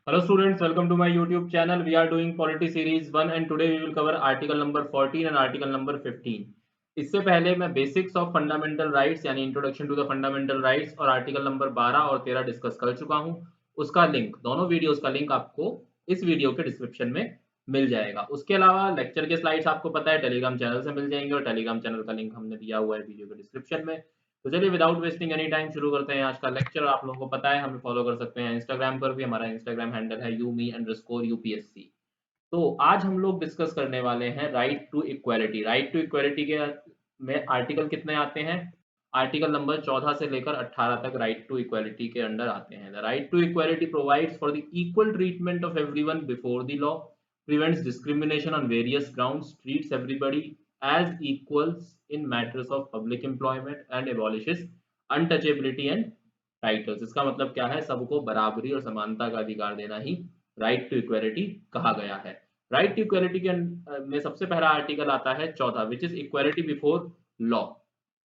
Hello students, welcome to my YouTube channel. We are doing Polity Series 1 and today we will cover article number 14 and article number 15. इससे पहले मैं basics of fundamental rights यानी introduction to the fundamental rights और article number 12 और 13 discuss कर चुका हूं। उसका लिंक, दोनों वीडियोस का लिंक आपको इस वीडियो के डिस्क्रिप्शन में मिल जाएगा। उसके अलावा लेक्चर के स्लाइड्स आपको पता है टेलीग्राम चैनल से मिल जाएंगे और टेलीग्राम चैनल का लिंक हमने दिया हुआ है वीडियो के डिस्क्रिप्शन में। तो चलिए विदाउट वेस्टिंग एनी टाइम शुरू करते हैं आज का लेक्चर। आप लोगों को पता है हमें फॉलो कर सकते हैं इंस्टाग्राम पर भी, हमारा इंस्टाग्राम हैंडल है umi_upsc। तो आज हम लोग डिस्कस करने वाले हैं right to equality. Right to equality के में आर्टिकल कितने आते हैं? आर्टिकल नंबर 14 से लेकर 18 तक राइट टू इक्वालिटी के अंडर आते हैं। The right to equality provides for the equal treatment of everyone before the law, prevents discrimination on various grounds, treats everybody as equals in matters of public employment and abolishes untouchability and titles। इसका मतलब क्या है? सबको बराबरी और समानता का अधिकार देना ही राइट टू इक्वालिटी कहा गया है। राइट टू इक्वालिटी के में सबसे पहला आर्टिकल आता है 14, which is equality before law.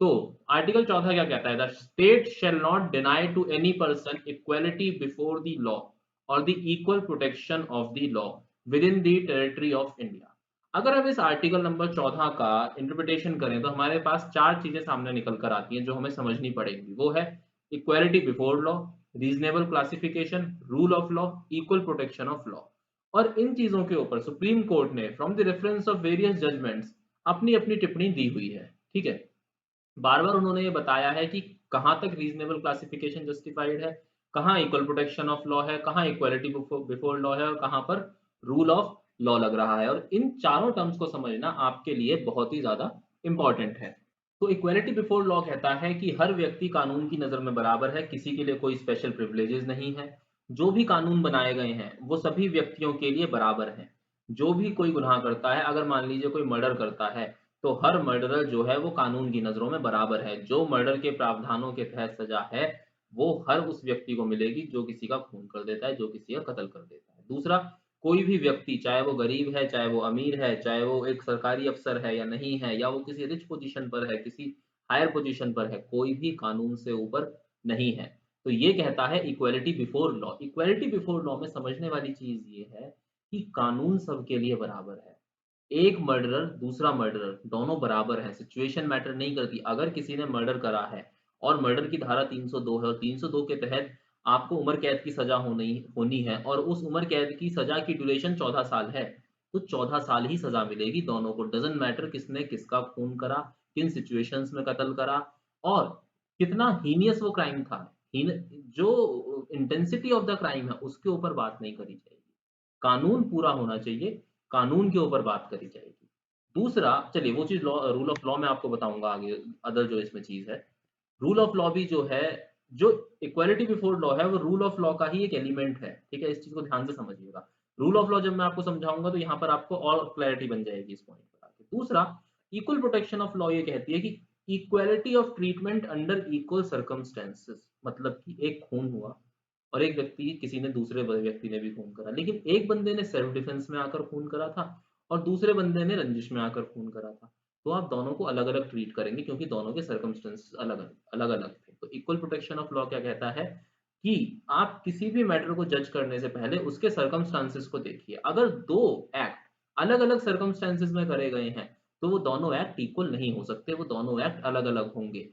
तो आर्टिकल 14 क्या कहता है? The state shall not deny to any person equality before the law और the equal protection of the law within the territory of India. अगर हम इस आर्टिकल नंबर 14 का interpretation करें तो हमारे पास चार चीजें सामने निकल कर आती हैं जो हमें समझनी पड़ेगी। वो है equality before law, reasonable classification, rule of law, equal protection of law. और इन चीजों के ऊपर सुप्रीम कोर्ट ने from the reference of various judgments अपनी अपनी टिप्पणी दी हुई है। ठीक है, बार बार उन्होंने ये बताया है कि कहाँ तक रीजनेबल क्लासिफिकेशन जस्टिफाइड है, कहाँ इक्वल प्रोटेक्शन ऑफ लॉ है, कहाँ इक्वालिटी बिफोर लॉ है और कहाँ पर रूल ऑफ लॉ लग रहा है। और इन चारों टर्म्स को समझना आपके लिए बहुत ही ज्यादा इंपॉर्टेंट है। तो इक्वालिटी बिफोर लॉ कहता है कि हर व्यक्ति कानून की नजर में बराबर है, किसी के लिए कोई स्पेशल प्रिविलेजेस नहीं है। जो भी कानून बनाए गए हैं वो सभी व्यक्तियों के लिए बराबर हैं। जो भी कोई गुनाह करता है, अगर मान लीजिए कोई मर्डर करता है, तो हर मर्डरर जो है वो कानून की नजरों में बराबर है। जो मर्डर के प्रावधानों के तहत सजा है वो हर उस व्यक्ति को मिलेगी जो किसी का खून कर देता है, जो किसी का कत्ल कर देता है। दूसरा, कोई भी व्यक्ति, चाहे वो गरीब है, चाहे वो अमीर है, चाहे वो एक सरकारी अफसर है या नहीं है, या वो किसी रिच पोजीशन पर है, किसी हायर पोजीशन पर है, कोई भी कानून से ऊपर नहीं है। तो ये कहता है equality before law. Equality before law में समझने वाली चीज ये है कि कानून सबके लिए बराबर है। एक मर्डरर, दूसरा मर्डरर, दोनों बराबर हैं। सिचुएशन मैटर नहीं करती। अगर किसी ने मर्डर करा है और मर्डर की धारा 302 है और 302 के तहत आपको उम्र कैद की सजा होनी होनी है और उस उम्र कैद की सजा की ड्यूरेशन 14 साल है, तो 14 साल ही सजा मिलेगी दोनों को। डजंट मैटर किसने किसका खून करा, किन सिचुएशंस में कत्ल करा और कितना हीनियस वो क्राइम था। जो इंटेंसिटी ऑफ द क्राइम है उसके ऊपर बात नहीं करी जाएगी। कानून पूरा होना चाहिए, कानून के ऊपर बात करी जाएगी। दूसरा, चलिए वो चीज़ लॉ, रूल ऑफ लॉ मैं आपको बताऊँगा आगे, अदर जो इसमें चीज़ है। रूल ऑफ लॉ भी जो है, जो इक्वालिटी बिफोर लॉ है वो रूल ऑफ लॉ का ही एक एलिमेंट है। ठीक है, इस चीज़ को ध्यान से समझिएगा। रूल ऑफ लॉ जब मैं आपको समझाऊँगा तो यहाँ पर आपको और क्लैरिटी बन जाएगी इस पॉइंट पर आके। दूसरा, इक्वल प्रोटेक्शन ऑफ लॉ ये कहती है कि equality of treatment under equal circumstances. मतलब कि एक खून हुआ और एक व्यक्ति, किसी ने, दूसरे व्यक्ति ने भी खून करा, लेकिन एक बंदे ने सेल्फ डिफेंस में आकर खून करा था और दूसरे बंदे ने रंजिश में आकर खून करा था। तो आप दोनों को अलग अलग ट्रीट करेंगे क्योंकि दोनों के सर्कमस्टेंस अलग अलग थे। तो इक्वल प्रोटेक्शन ऑफ लॉ क्या कहता है कि आप किसी भी मैटर को जज करने से पहले उसके सर्कमस्टांसेस को देखिए। अगर दो एक्ट अलग अलग सर्कमस्टांसेस में करे गए हैं तो वो दोनों एक्ट इक्वल नहीं हो सकते, वो दोनों एक्ट अलग अलग होंगे।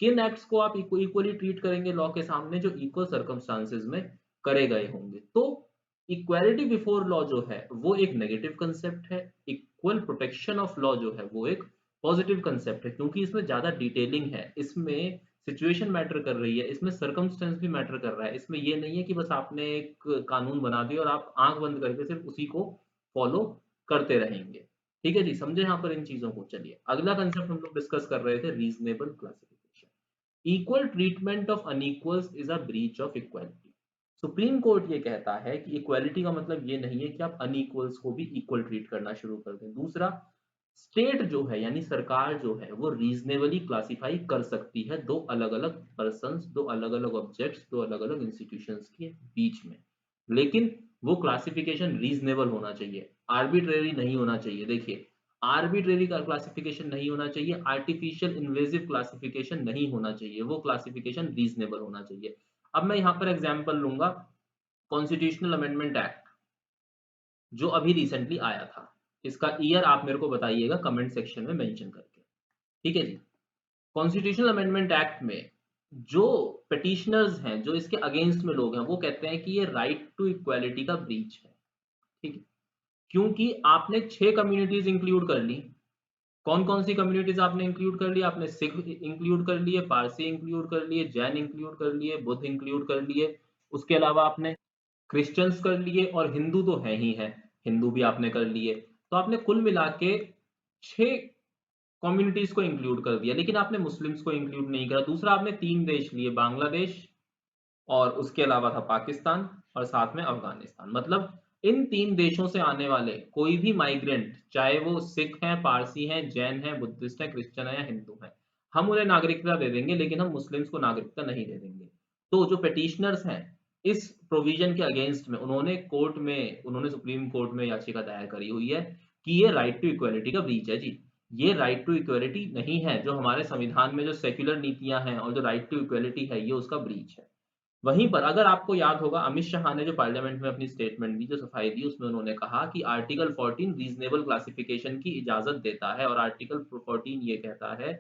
किन एक्ट्स को आप इक्वली ट्रीट करेंगे लॉ के सामने? जो इक्वल सर्कमस्टांसेस में करे गए होंगे। तो इक्वालिटी बिफोर लॉ जो है वो एक नेगेटिव कंसेप्ट है, इक्वल प्रोटेक्शन ऑफ लॉ जो है वो एक पॉजिटिव कंसेप्ट है, क्योंकि इसमें ज्यादा डिटेलिंग है, इसमें सिचुएशन मैटर कर रही है, इसमें सर्कमस्टेंस भी मैटर कर रहा है। इसमें ये नहीं है कि बस आपने एक कानून बना दिया और आप आंख बंद करके सिर्फ उसी को फॉलो करते रहेंगे। ठीक है जी, समझे यहाँ पर इन चीजों को। चलिए अगला कंसेप्ट हम लोग डिस्कस कर रहे थे, reasonable classification. Equal treatment of unequals is a breach of equality. Supreme Court ये कहता है कि इक्वालिटी का मतलब ये नहीं है कि आप अनइक्वल्स को भी इक्वल ट्रीट करना शुरू कर दें। दूसरा, स्टेट जो है यानी सरकार जो है वो रीजनेबली क्लासिफाई कर सकती है दो अलग अलग पर्संस, दो अलग अलग ऑब्जेक्ट्स, दो अलग अलग इंस्टीट्यूशंस के बीच में। लेकिन वो क्लासिफिकेशन रीजनेबल होना चाहिए, आर्बिट्रेरी नहीं होना चाहिए। देखिए, आर्बिट्रेरी का क्लासिफिकेशन नहीं होना चाहिए, आर्टिफिशियल इन्वेजिव क्लासिफिकेशन नहीं होना चाहिए, वो क्लासिफिकेशन रीजनेबल होना चाहिए। अब मैं यहाँ पर एग्जांपल लूंगा कॉन्स्टिट्यूशनल अमेंडमेंट एक्ट जो अभी रिसेंटली आया था, इसका ईयर आप मेरे को बताइएगा कमेंट सेक्शन में मेंशन करके, ठीक है जी। कॉन्स्टिट्यूशनल अमेंडमेंट एक्ट में जो पिटिशनर्स हैं, जो इसके अगेंस्ट में लोग हैं, वो कहते हैं कि ये राइट टू इक्वालिटी का ब्रीच है, ठीक है। क्योंकि आपने 6 कम्युनिटीज इंक्लूड कर ली। कौन कौन सी कम्युनिटीज आपने इंक्लूड कर ली? आपने सिख इंक्लूड कर लिए, पारसी इंक्लूड कर लिए, जैन इंक्लूड कर लिए, बुद्ध इंक्लूड कर लिए, उसके अलावा आपने क्रिश्चियंस कर लिए, और हिंदू तो है ही है, हिंदू भी आपने कर लिए। तो आपने कुल मिला के 6 कम्युनिटीज को इंक्लूड कर दिया, लेकिन आपने मुस्लिम्स को इंक्लूड नहीं करा। दूसरा, आपने 3 देश लिए, बांग्लादेश, और उसके अलावा था पाकिस्तान, और साथ में अफगानिस्तान। मतलब इन 3 देशों से आने वाले कोई भी माइग्रेंट, चाहे वो सिख हैं, पारसी हैं, जैन हैं, बुद्धिस्ट हैं, क्रिश्चियन हैं या हिंदू हैं, हम उन्हें नागरिकता दे देंगे, लेकिन हम मुस्लिम्स को नागरिकता नहीं दे देंगे। तो जो पिटिशनर्स हैं इस प्रोविजन के अगेंस्ट में, उन्होंने सुप्रीम कोर्ट में याचिका दायर करी हुई है कि ये राइट टू इक्वालिटी का ब्रीच है जी। ये राइट टू इक्वालिटी नहीं है, जो हमारे संविधान में जो सेक्युलर नीतियां हैं और जो राइट टू इक्वालिटी है, ये उसका ब्रीच है। वहीं पर अगर आपको याद होगा, अमित शाह ने जो पार्लियामेंट में अपनी स्टेटमेंट दी, जो सफाई दी, उसमें उन्होंने कहा कि आर्टिकल 14 रीजनेबल क्लासिफिकेशन की इजाजत देता है, और आर्टिकल 14 ये कहता है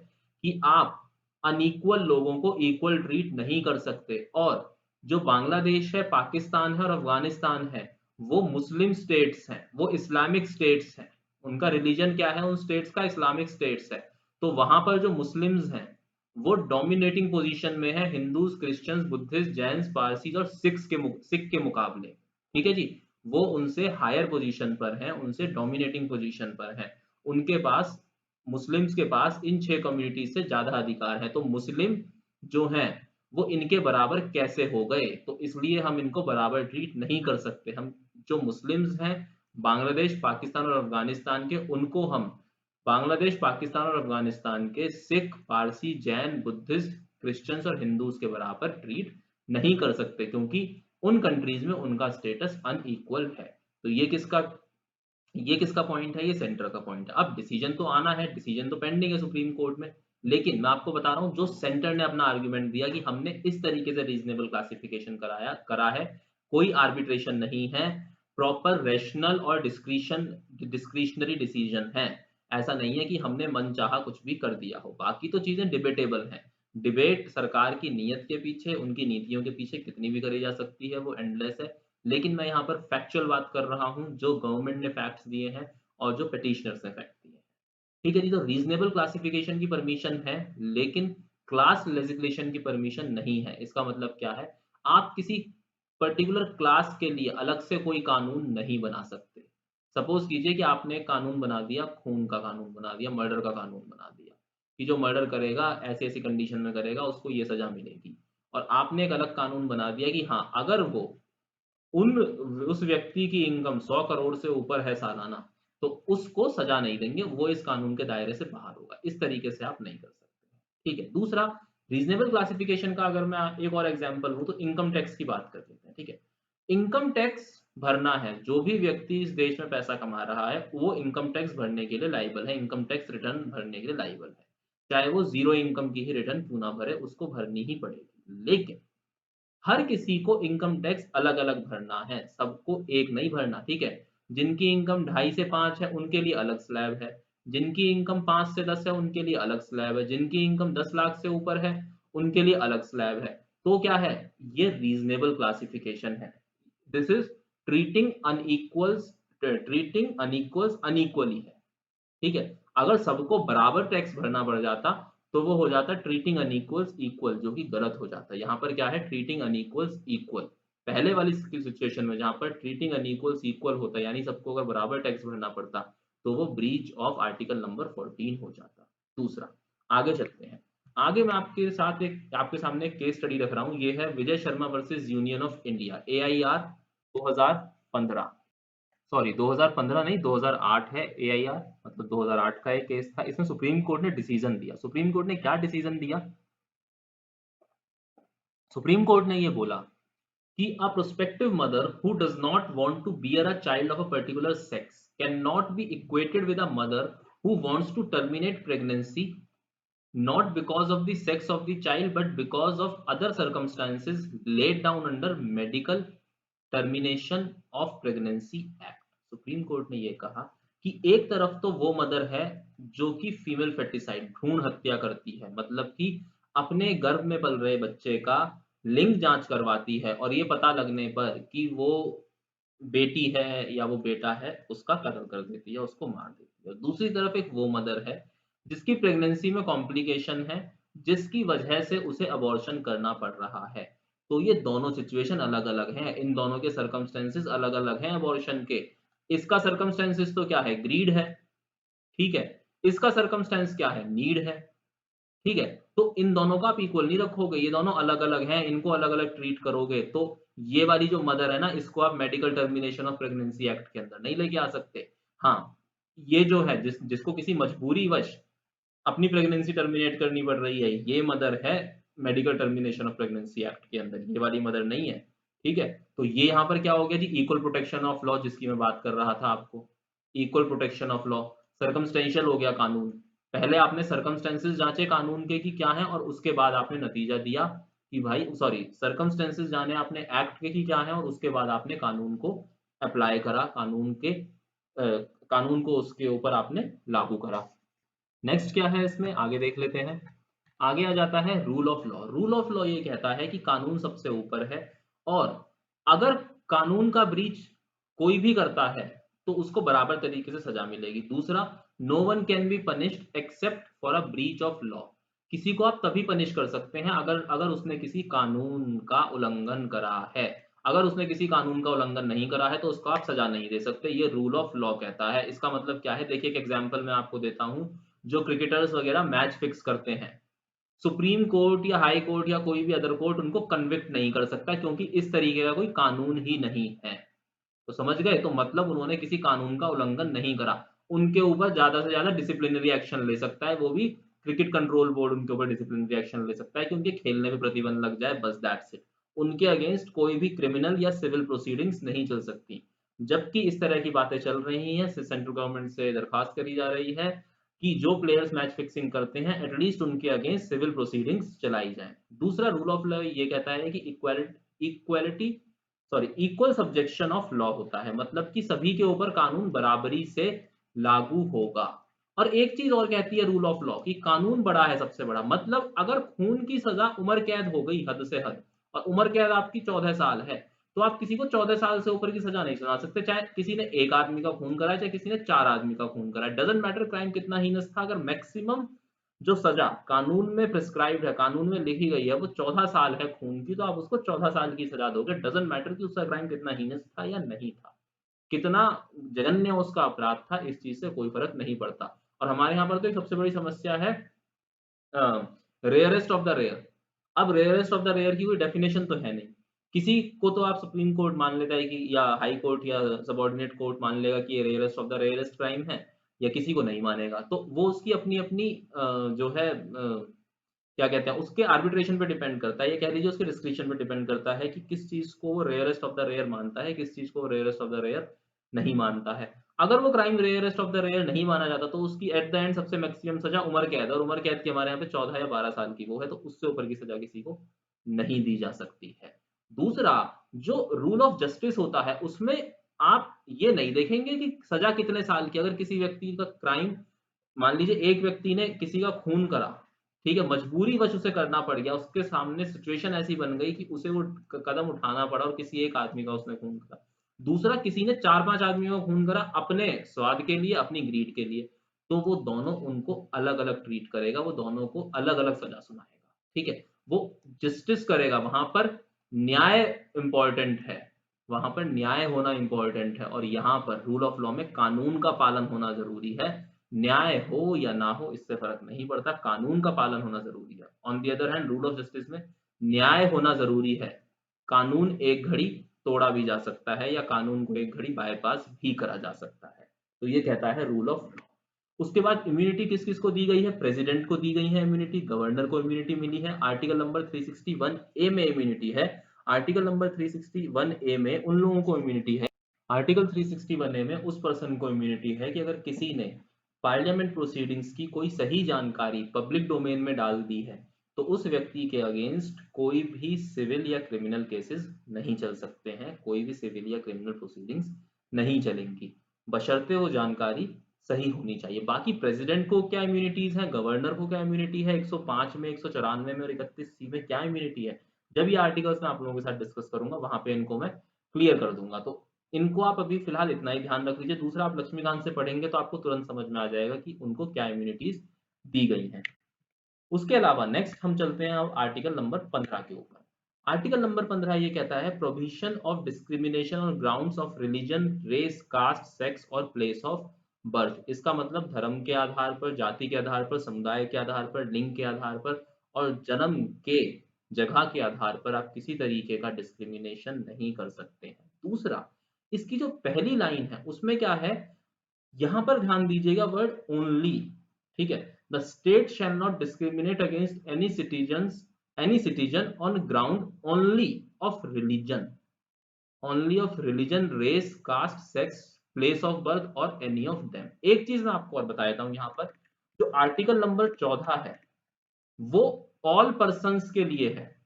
कि आप अनइक्वल लोगों को इक्वल ट्रीट नहीं कर सकते। और जो बांग्लादेश है, पाकिस्तान है और अफगानिस्तान है, वो मुस्लिम स्टेट्स हैं, वो इस्लामिक स्टेट्स हैं। उनका रिलीजन क्या है? उन स्टेट्स का इस्लामिक स्टेट्स है। तो वहां पर जो मुस्लिम्स हैं वो डोमिनेटिंग पोजीशन में है Hindus, Christians, Buddhist, Jains, Parsis और सिख के मुकाबले, ठीक है जी। वो उनसे हायर पोजीशन पर हैं, उनसे डोमिनेटिंग पोजीशन पर हैं। उनके पास, मुस्लिम्स के पास इन 6 कम्युनिटीज से ज्यादा अधिकार है। तो मुस्लिम जो हैं वो इनके बराबर कैसे हो गए? तो इसलिए हम इनको बराबर ट्रीट नहीं कर सकते। हम जो मुस्लिम्स हैं बांग्लादेश, पाकिस्तान और अफगानिस्तान के, उनको हम बांग्लादेश, पाकिस्तान और अफगानिस्तान के सिख, पारसी, जैन, बुद्धिस्ट, क्रिश्चियंस और हिंदूज के बराबर ट्रीट नहीं कर सकते, क्योंकि उन कंट्रीज में उनका स्टेटस अनइक्वल है। तो ये किसका पॉइंट है? ये सेंटर का पॉइंट है। अब डिसीजन तो आना है, डिसीजन तो पेंडिंग है सुप्रीम कोर्ट में, लेकिन मैं आपको बता रहा हूं जो सेंटर ने अपना आर्ग्यूमेंट दिया कि हमने इस तरीके से रीजनेबल क्लासिफिकेशन करा है, कोई आर्बिट्रेशन नहीं है, प्रॉपर रेशनल और डिस्क्रिशनरी डिसीजन है। ऐसा नहीं है कि हमने मनचाहा कुछ भी कर दिया हो। बाकी तो चीजें डिबेटेबल हैं। डिबेट सरकार की नीयत के पीछे, उनकी नीतियों के पीछे कितनी भी करी जा सकती है, वो एंडलेस है। लेकिन मैं यहाँ पर फैक्चुअल बात कर रहा हूँ, जो गवर्नमेंट ने फैक्ट्स दिए हैं और जो पिटिशनर्स ने फैक्ट दिए हैं, ठीक है जी। तो रीजनेबल क्लासिफिकेशन की परमिशन है, लेकिन क्लास लेजिस्लेशन की परमिशन नहीं है। इसका मतलब क्या है? आप किसी पर्टिकुलर क्लास के लिए अलग से कोई कानून नहीं बना सकते। सपोज कीजिए कि आपने एक कानून बना दिया, खून का कानून बना दिया, मर्डर का कानून बना दिया, कि जो मर्डर करेगा ऐसी ऐसी कंडीशन में करेगा, उसको ये सजा मिलेगी। और आपने एक अलग कानून बना दिया कि हाँ, अगर वो उन उस व्यक्ति की इनकम 100 करोड़ से ऊपर है सालाना, तो उसको सजा नहीं देंगे, वो इस कानून के दायरे से बाहर होगा। इस तरीके से आप नहीं कर सकते, ठीक है। दूसरा, रीजनेबल क्लासिफिकेशन का अगर मैं एक और एग्जांपल लूं, तो इनकम टैक्स की बात कर लेते हैं, ठीक है। इनकम टैक्स भरना है, जो भी व्यक्ति इस देश में पैसा कमा रहा है वो इनकम टैक्स भरने के लिए लायबल है, इनकम टैक्स रिटर्न भरने के लिए लायबल है। चाहे वो जीरो इनकम की ही रिटर्न क्यों ना भरे, उसको भरनी ही पड़ेगी। लेकिन हर किसी को इनकम टैक्स अलग-अलग भरना है, सबको एक नहीं भरना, ठीक है? जिनकी इनकम 2.5 से 5 है, उनके लिए अलग स्लैब है। जिनकी इनकम 5 से 10 है, उनके लिए अलग स्लैब है। जिनकी इनकम 10 लाख से ऊपर है, उनके लिए अलग स्लैब है। तो क्या है? ये रीज़नेबल क्लासिफिकेशन है। दिस इज़ ट्रीटिंग अनइक्वल्स अनइक्वली है। ठीक है? अगर सबको बराबर टैक्स भरना पड़ जाता, तो वो हो जाता ट्रीटिंग अनइक्वल्स इक्वल, जो कि गलत हो जाता है। यहाँ पर क्या है? Treating unequals equal. पहले वाली सिचुएशन में जहाँ पर ट्रीटिंग अनइक्वल्स इक्वल होता, यानी सबको अगर बराबर टैक्स भरना पड़ता, तो वो ब्रीच ऑफ आर्टिकल नंबर 14 हो जाता। दूसरा, आगे चलते हैं। आगे मैं आपके सामने एक केस स्टडी रख रहा हूँ। ये है Vijay Sharma versus Union of India, AIR 2015। Sorry, 2015 नहीं, 2008 है एआईआर, मतलब 2008 का एक केस था। इसमें सुप्रीम कोर्ट ने डिसीजन दिया। सुप्रीम कोर्ट ने क्या डिसीजन दिया? सुप्रीम कोर्ट ने ये बोला कि a prospective mother who does not want to bear a child of a particular sex cannot be equated with a mother who wants to terminate pregnancy, not because of the sex of the child but because of other circumstances laid down under medical termination of pregnancy act. Supreme court ने यह कहा कि एक तरफ तो वो mother है जो कि फीमेल फेटिसाइड भ्रूण हत्या करती है, मतलब कि अपने गर्भ में पल रहे बच्चे का लिंग जांच करवाती है और ये पता लगने पर कि वो बेटी है या वो बेटा है उसका कत्ल कर देती है, उसको मार देती है। दूसरी तरफ एक वो मदर है जिसकी प्रेगनेंसी में कॉम्प्लिकेशन है, जिसकी वजह से उसे अबॉर्शन करना पड़ रहा है। तो ये दोनों सिचुएशन अलग-अलग हैं, इन दोनों के सर्कमस्टेंसेस अलग-अलग हैं अबॉर्शन के। इसका सर्कमस्टेंसेस तो क्या है? ग्रीड है, ठीक है? इसका सर्कमस्टेंस क्या है? नीड है। ठीक है? तो इन दोनों का आप इक्वल नहीं रखोगे, ये दोनों अलग-अलग हैं, इनको अलग-अलग ट्रीट करोगे, तो ये वाली जो मदर है ना, इसको आप medical termination of pregnancy act के अंदर नहीं लेके आ सकते। हाँ, ये जो है जिसको किसी मजबूरीवश अपनी प्रेगनेंसी टर्मिनेट करनी पड़ रही है, ये मदर है medical termination of pregnancy act के अंदर, ये वाली मदर नहीं है, ठीक है? तो ये यहाँ पर क्या हो गया जी, इक्वल प्रोटेक्शन ऑफ लॉ जिसकी मैं बात कर रहा था आपको, equal protection of law, circumstantial हो गया कानून। पहले आपने सर्कमस्टेंसेस जाँचे कानून के कि क्या हैं और उसके बाद आपने नतीजा दिया कि भाई सॉरी सर्कमस्टेंसेस जाने आपने एक्ट के कि क्या हैं और उसके बाद आपने कानून को अप्लाई करा, कानून को उसके ऊपर आपने लागू करा। नेक्स्ट क्या है इसमें आगे देख लेते हैं। आगे आ जाता है rule of law. Rule of law ये कहता है कि कानून सबसे ऊपर है और अगर कानून का ब्रीच कोई भी करता है तो उसको बराबर तरीके से सजा मिलेगी। दूसरा, no one can be punished except for a breach of law. किसी को आप तभी पनिश कर सकते हैं अगर अगर उसने किसी कानून का उल्लंघन करा है। अगर उसने किसी कानून का उल्लंघन नहीं करा है तो उसको आप सजा नहीं दे सकते। ये रूल ऑफ लॉ कहता है। इसका मतलब क्या है? देखिए एक एग्जांपल मैं आपको देता हूं। जो क्रिकेटर्स वगैरह मैच फिक्स करते हैं, सुप्रीम कोर्ट या हाई कोर्ट या कोई भी अदर कोर्ट उनको कन्विक्ट नहीं कर सकता क्योंकि इस तरीके का कोई कानून ही नहीं है। तो समझ गए? तो मतलब उन्होंने किसी कानून का उल्लंघन नहीं करा। उनके ऊपर ज्यादा से ज्यादा डिसिप्लिनरी एक्शन ले सकता है, वो भी क्रिकेट कंट्रोल बोर्ड उनके ऊपर डिसिप्लिनरी एक्शन ले सकता है कि उनके खेलने में प्रतिबंध लग जाए, बस दैट्स इट। उनके अगेंस्ट कोई भी क्रिमिनल या सिविल प्रोसीडिंग्स नहीं चल सकती। जबकि इस तरह की बातें चल रही हैं, सेंट्रल गवर्नमेंट से दरखास्त करी जा रही है कि जो प्लेयर्स मैच फिक्सिंग करते हैं एटलीस्ट उनके अगेंस्ट सिविल प्रोसीडिंग्स चलाई जाएं। दूसरा रूल ऑफ लॉ ये कहता है कि equality equal subjection of law होता है, मतलब कि सभी के ऊपर कानून बराबरी से लागू होगा। और एक चीज और कहती है रूल ऑफ लॉ कि कानून बड़ा है सबसे बड़ा, मतलब अगर खून की सजा उम्र कैद हो गई हद से हद और उम्र कैद आपकी 14 साल है तो आप किसी को 14 साल से ऊपर की सजा नहीं सुना सकते, चाहे किसी ने एक आदमी का खून करा है चाहे किसी ने 4 आदमी का खून करा है। डजंट मैटर क्राइम कितना हीनस था, अगर मैक्सिमम जो सजा कानून में प्रिस्क्राइब्ड है, कानून में लिखी गई है, वो 14 साल है खून की, तो आप उसको 14 साल की सजा दोगे। डजंट मैटर कि उसका क्राइम कितना हीनस था या नहीं था, कितना जघन्य उसका अपराध था, इस चीज से कोई फर्क नहीं पड़ता। और हमारे यहाँ पर तो एक सबसे बड़ी समस्या है रेयरेस्ट ऑफ द रेयर। अब रेयरेस्ट ऑफ द रेयर की कोई डेफिनेशन तो है नहीं। किसी को तो आप सुप्रीम कोर्ट मान लेता है कि या हाई कोर्ट या सबऑर्डिनेट कोर्ट मान लेगा कि ये rarest of the rarest crime है, या किसी को नहीं मानेगा। तो वो उसकी अपनी अपनी जो है क्या कहते हैं उसके आर्बिट्रेशन पे डिपेंड करता है, ये कह लीजिए उसके डिस्क्रिप्शन पे डिपेंड करता है कि किस चीज को वो रेयरेस्ट ऑफ द रेयर मानता है, किस चीज को रेयरेस्ट ऑफ द रेयर नहीं मानता है। अगर वो crime rarest of the rare नहीं माना जाता तो उसकी एट द एंड सबसे मैक्सिमम सजा उम्र कैद, और उम्र कैद की हमारे यहाँ पे 14 या 12 साल की वो है, तो उससे ऊपर की सजा किसी को नहीं दी जा सकती है। दूसरा, जो रूल ऑफ जस्टिस होता है उसमें आप ये नहीं देखेंगे कि सजा कितने साल की। अगर किसी व्यक्ति का क्राइम, मान लीजिए एक व्यक्ति ने किसी का खून करा, ठीक है, मजबूरीवश उसे करना पड़ गया, उसके सामने सिचुएशन ऐसी बन गई कि उसे वो कदम उठाना पड़ा और किसी एक आदमी का उसने खून करा। दूसरा, किसी ने 4-5 आदमियों का खून करा अपने स्वाद के लिए, अपनी ग्रीड के लिए, तो वो दोनों उनको अलग-अलग ट्रीट करेगा, वो दोनों को अलग-अलग सजा सुनाएगा, ठीक है? वो जस्टिस करेगा, वहाँ पर न्याय इम्पोर्टेंट है, वहाँ पर न्याय होना इम्पोर्टेंट है और यहाँ पर रूल ऑफ लॉ में कानून का पालन होना ज़रूरी है। न्याय हो या ना हो इससे फ़र्क नहीं पड़ता, कानून का पालन होना ज़रूरी है। On the other hand rule of justice में न्याय होना ज़रूरी है। कानून एक घड़ी तोड़ा भी जा सकता है या कानून को एक घड़ी बायपास भी करा जा सकता है। तो ये कहता है रूल ऑफ लॉ। उसके बाद इम्यूनिटी किस-किस को दी गई है? प्रेसिडेंट को दी गई है इम्यूनिटी, गवर्नर को इम्यूनिटी मिली है। आर्टिकल नंबर 361 ए में इम्यूनिटी है। आर्टिकल नंबर 361 ए में उन लोगों को इम्यूनिटी है। आर्टिकल 361 ए में उस पर्सन को इम्यूनिटी है कि अगर किसी ने पार्लियामेंट प्रोसीडिंग्स की कोई सही जानकारी पब्लिक डोमेन में डाल दी है, तो उस व्यक्ति के अगेंस्ट कोई भी सिविल या क्रिमिनल केसेस नहीं चल सकते हैं, कोई भी सिविल या क्रिमिनल प्रोसीडिंग्स नहीं चलेंगी, बशर्ते वो जानकारी सही होनी चाहिए। बाकी प्रेसिडेंट को क्या इम्यूनिटीज है, गवर्नर को क्या इम्यूनिटी है, 105 में, 194 में और 31C में क्या इम्यूनिटी है, जब ये आर्टिकल्स मैं आप लोगों के साथ डिस्कस करूंगा वहां पे इनको मैं क्लियर कर दूंगा। तो इनको आप अभी फिलहाल इतना ही ध्यान रख लीजिए। दूसरा, आप लक्ष्मीकांत से पढ़ेंगे तो आपको तुरंत समझ में आ जाएगा कि उनको क्या इम्यूनिटीज दी गई हैं। उसके अलावा नेक्स्ट हम चलते हैं अब आर्टिकल नंबर 15 के ऊपर। आर्टिकल नंबर 15 ये कहता है prohibition of discrimination on grounds of religion, race, caste, sex और प्लेस ऑफ बर्थ। इसका मतलब धर्म के आधार पर, जाति के आधार पर, समुदाय के आधार पर, लिंग के आधार पर और जन्म के जगह के आधार पर आप किसी तरीके का डिस्क्रिमिनेशन नहीं कर सकते हैं। दूसरा, इसकी जो पहली लाइन है उसमें क्या है, यहां पर ध्यान दीजिएगा वर्ड ओनली, ठीक है। The state shall not discriminate against any citizen on ground only of religion, race, caste, sex, place of birth और एनी ऑफ देम। एक चीज मैं आपको और बता देता हूं, यहाँ पर जो आर्टिकल नंबर 14 है वो ऑल पर्संस के लिए है,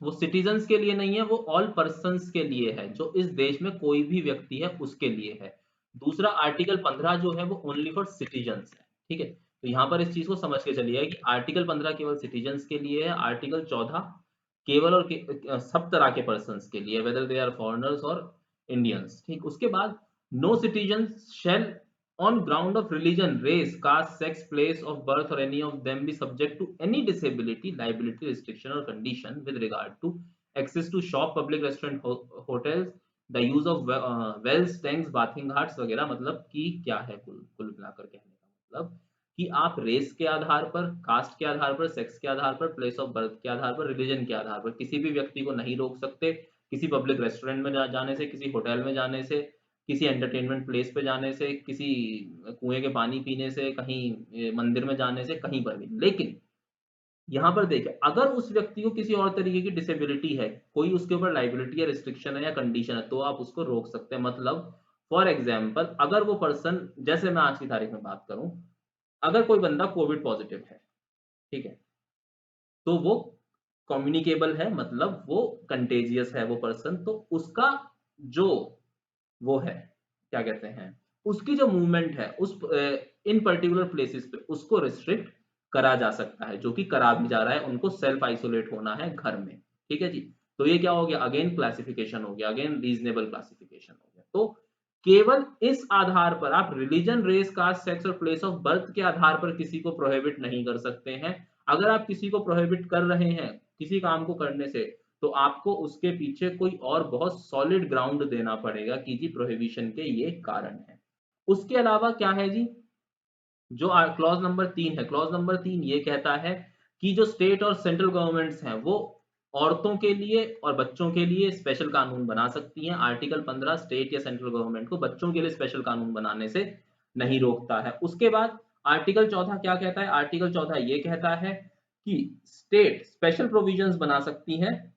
वो सिटीजन्स के लिए नहीं है, वो ऑल पर्सन्स के लिए है, जो इस देश में कोई भी व्यक्ति है उसके लिए है। दूसरा, आर्टिकल 15 जो है वो ओनली फॉर सिटीजन्स है, ठीक है। तो यहाँ पर इस चीज को समझ के चलिए कि आर्टिकल 15 केवल सिटीजन्स के लिए है, आर्टिकल 14 केवल और सब तरह के पर्सन्स के लिए, वेदर दे आर फॉरेनर्स और इंडियंस, ठीक। उसके बाद, no citizen shall on ground of religion, race, caste, sex, place of birth or any of them be subject to any disability, liability, restriction or condition with regard to access to shop, public restaurant, hotels, the use of wells, tanks, bathing Ghats वगैरह। मतलब कि क्या है, कुल कुल मिलाकर कहने का मतलब कि आप रेस के आधार पर, कास्ट के आधार पर, सेक्स के आधार पर, प्लेस ऑफ बर्थ के आधार पर, रिलीजन के आधार पर किसी भी व्यक्ति को नहीं रोक सकते किसी पब्लिक रेस्टोरेंट में जाने से, किसी होटल में जाने से, किसी एंटरटेनमेंट प्लेस पे जाने से, किसी कुएं के पानी पीने से, कहीं मंदिर में जाने से, कहीं पर भी। लेकिन यहाँ पर देखिए, अगर उस व्यक्ति को किसी और तरीके की डिसेबिलिटी है, कोई उसके ऊपर लाइबिलिटी या रिस्ट्रिक्शन है या कंडीशन है, तो आप उसको रोक सकते हैं। मतलब फॉर एग्जाम्पल, अगर वो पर्सन, जैसे मैं आज की तारीख में बात करूं, अगर कोई बंदा कोविड पॉजिटिव है, ठीक है, तो वो कम्युनिकेबल है, मतलब वो कंटेजियस है वो पर्सन, तो उसका जो वो है, क्या कहते हैं, उसकी जो मूवमेंट है उस इन पर्टिकुलर प्लेसेस पे उसको रिस्ट्रिक्ट करा जा सकता है, जो कि करा भी जा रहा है। उनको सेल्फ आइसोलेट होना है घर में, ठीक है जी। तो ये क्या हो गया, अगेन क्लासिफिकेशन हो गया, अगेन रीजनेबल क्लासिफिकेशन हो गया। तो केवल इस आधार पर आप रिलीजन, रेस, कास्ट, सेक्स और प्लेस ऑफ बर्थ के आधार पर किसी को प्रोहिबिट नहीं कर सकते हैं। अगर आप किसी को प्रोहिबिट कर रहे हैं किसी काम को करने से, तो आपको उसके पीछे कोई और बहुत सॉलिड ग्राउंड देना पड़ेगा कि जी प्रोहिबिशन के ये कारण है। उसके अलावा क्या है जी, जो क्लॉज नंबर 3 है, क्लॉज नंबर 3 ये कहता है कि जो स्टेट और सेंट्रल गवर्नमेंट्स हैं वो औरतों के लिए और बच्चों के लिए स्पेशल कानून बना सकती हैं। आर्टिकल 15 स्टेट या सेंट्रल गवर्नमेंट को बच्चों के लिए स्पेशल कानून बनाने से नहीं रोकता है। उसके बाद आर्टिकल 14 क्या कहता है, आर्टिकल 14 ये कहता है कि स्टेट स्पेशल प्रोविजंस बना सकती हैं,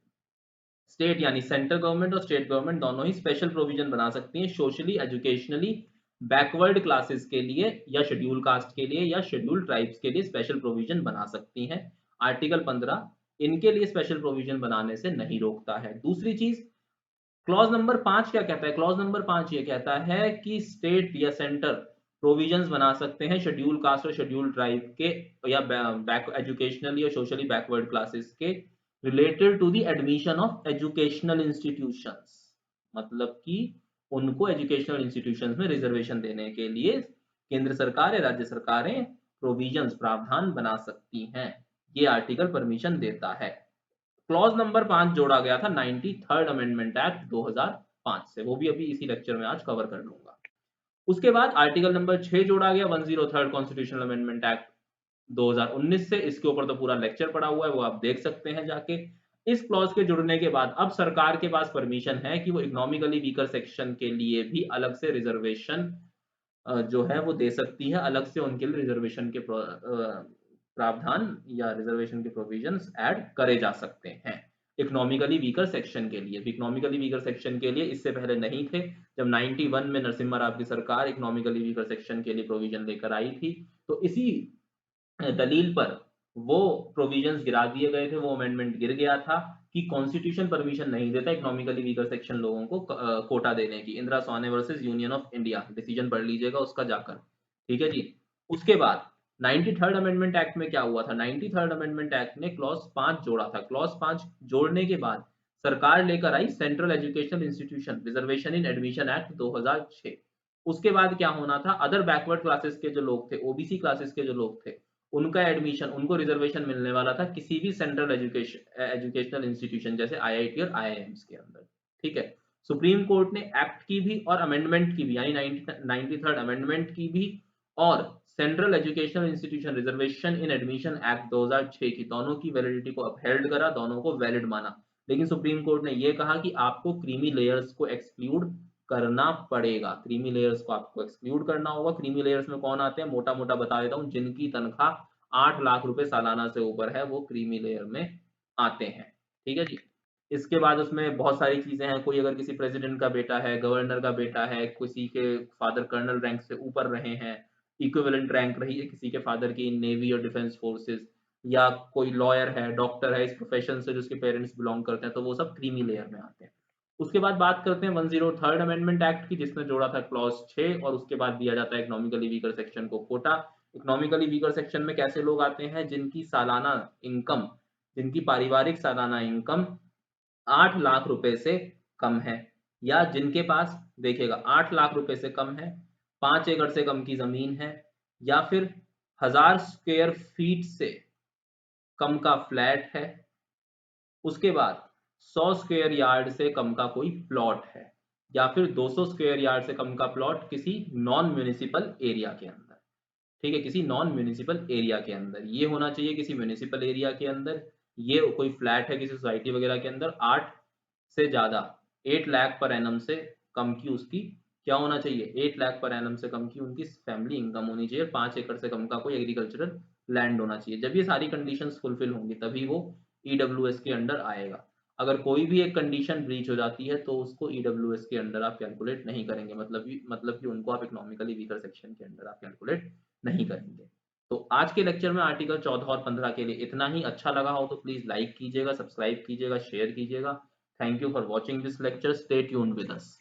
स्टेट यानी सेंट्रल गवर्नमेंट और स्टेट गवर्नमेंट दोनों ही स्पेशल प्रोविजन बना सकती हैं सोशली, एजुकेशनली बैकवर्ड क्लासेस के लिए या शेड्यूल कास्ट के लिए या शेड्यूल ट्राइब्स के लिए स्पेशल प्रोविजन बना सकती हैं। आर्टिकल 15 इनके लिए स्पेशल प्रोविजन बनाने से नहीं रोकता है। दूसरी चीज, क्लॉज नंबर 5 क्या कहता है, क्लॉज नंबर 5 ये कहता है कि स्टेट या सेंटर प्रोविजंस बना सकते हैं शेड्यूल कास्ट और शेड्यूल ट्राइब के या बैक एजुकेशनली और सोशली बैकवर्ड क्लासेस के related to the admission of educational institutions. मतलब कि उनको एजुकेशनल इंस्टीट्यूशंस में रिजर्वेशन देने के लिए केंद्र सरकार या राज्य सरकारें प्रोविजंस प्रावधान बना सकती हैं। ये आर्टिकल परमिशन देता है। क्लॉज नंबर 5 जोड़ा गया था 93rd अमेंडमेंट एक्ट 2005 से, वो भी अभी इसी लेक्चर में आज कवर कर लूंगा। उसके बाद आर्टिकल नंबर 6 जोड़ा गया 103rd कॉन्स्टिट्यूशनल अमेंडमेंट एक्ट 2019 से। इसके ऊपर तो पूरा लेक्चर पड़ा हुआ है, वो आप देख सकते हैं जाके। इस क्लॉज के जुड़ने के बाद अब सरकार के पास परमिशन है कि वो इकोनॉमिकली वीकर सेक्शन के लिए भी अलग से रिजर्वेशन जो है वो दे सकती है, अलग से उनके लिए रिजर्वेशन के प्रावधान या रिजर्वेशन के प्रोविजंस ऐड करे जा सकते हैं इकोनॉमिकली वीकर सेक्शन के लिए। इकोनॉमिकली वीकर सेक्शन के लिए इससे पहले नहीं थे। जब 91 में नरसिम्हा राव की सरकार इकोनॉमिकली वीकर सेक्शन के लिए प्रोविजन लेकर आई थी, तो इसी दलील पर वो प्रोविजंस गिरा दिए गए थे, वो अमेंडमेंट गिर गया था कि कॉन्स्टिट्यूशन परमिशन नहीं देता इकोनॉमिकली वीकर सेक्शन लोगों को कोटा देने की। इंदिरा सोने versus Union of India, decision पढ़ लीजिएगा उसका जाकर, ठीक है जी। उसके बाद 93rd अमेंडमेंट एक्ट में क्या हुआ था, 93rd अमेंडमेंट एक्ट ने क्लॉज 5 जोड़ा था। क्लॉज 5 जोड़ने के बाद सरकार लेकर आई central educational institution reservation in admission act 2006। उसके बाद क्या होना था, अदर बैकवर्ड क्लासेस के जो लोग थे, ओबीसी क्लासेस के जो लोग थे, उनका एडमिशन, उनको रिजर्वेशन मिलने वाला था किसी भी सेंट्रल एजुकेशनल इंस्टीट्यूशन जैसे आईआईटी और आईआईएम्स के अंदर, ठीक है। सुप्रीम कोर्ट ने एक्ट की भी और अमेंडमेंट की भी, यानी 93rd अमेंडमेंट की भी और central educational institution reservation in admission act 2006 की, दोनों की वैलिडिटी को अपहेल्ड करा, दोनों को वैलिड माना। लेकिन सुप्रीम कोर्ट ने यह कहा कि आपको क्रीमी लेयर्स को एक्सक्लूड करना पड़ेगा, क्रीमी लेयर्स को आपको एक्सक्लूड करना होगा। क्रीमी लेयर्स में कौन आते हैं, मोटा मोटा बता देता हूं, जिनकी तनख्वाह 8 लाख रुपए सालाना से ऊपर है वो क्रीमी लेयर में आते हैं, ठीक है जी। इसके बाद उसमें बहुत सारी चीजें हैं, कोई अगर किसी प्रेसिडेंट का बेटा है, गवर्नर का बेटा है, किसी के फादर कर्नल रैंक से ऊपर रहे हैं, इक्विवेलेंट रैंक रही है किसी के फादर की नेवी और डिफेंस फोर्सेस, या कोई लॉयर है, डॉक्टर है, इस प्रोफेशन से जिसके पेरेंट्स बिलोंग करते हैं, तो वो सब क्रीमी लेयर में आते हैं। उसके बाद बात करते हैं 103rd अमेंडमेंट एक्ट की, जिसने जोड़ा था क्लॉज 6, और उसके बाद दिया जाता है इकोनॉमिकली वीकर सेक्शन को कोटा। इकोनॉमिकली वीकर सेक्शन में कैसे लोग आते हैं, जिनकी सालाना इनकम, जिनकी पारिवारिक सालाना इनकम 8 लाख रुपए से कम है, या जिनके पास, देखिएगा, 8 लाख रुपए से कम है, 5 एकड़ से कम की जमीन है, या फिर 1000 स्क्वायर फीट से कम का फ्लैट है, उसके बाद 100 स्क्वायर यार्ड से कम का कोई प्लॉट है, या फिर 200 स्क्वायर यार्ड से कम का प्लॉट किसी नॉन म्यूनिसिपल एरिया के अंदर, ठीक है, किसी नॉन म्यूनिसिपल एरिया के अंदर। ये होना चाहिए किसी म्यूनिसिपल एरिया के अंदर। ये कोई फ्लैट है किसी सोसाइटी वगैरह के अंदर, 8 से ज्यादा, 8 लाख पर एनम से कम की उसकी क्या होना चाहिए, 8 लाख पर एनम से कम की उनकी फैमिली इनकम होनी चाहिए, 5 एकड़ से कम का कोई एग्रीकल्चरल लैंड होना चाहिए। जब ये सारी कंडीशंस फुलफिल होंगी तभी वो ईडब्ल्यूएस के अंडर आएगा। अगर कोई भी एक कंडीशन ब्रीच हो जाती है तो उसको ईडब्ल्यूएस के अंडर आप कैलकुलेट नहीं करेंगे, मतलब कि उनको आप इकोनॉमिकली वीकर सेक्शन के अंडर आप कैलकुलेट नहीं करेंगे। तो आज के लेक्चर में आर्टिकल 14 और 15 के लिए इतना ही। अच्छा लगा हो तो प्लीज लाइक कीजिएगा, सब्सक्राइब कीजिएगा, शेयर कीजिएगा। Thank you for watching this lecture, stay tuned with us.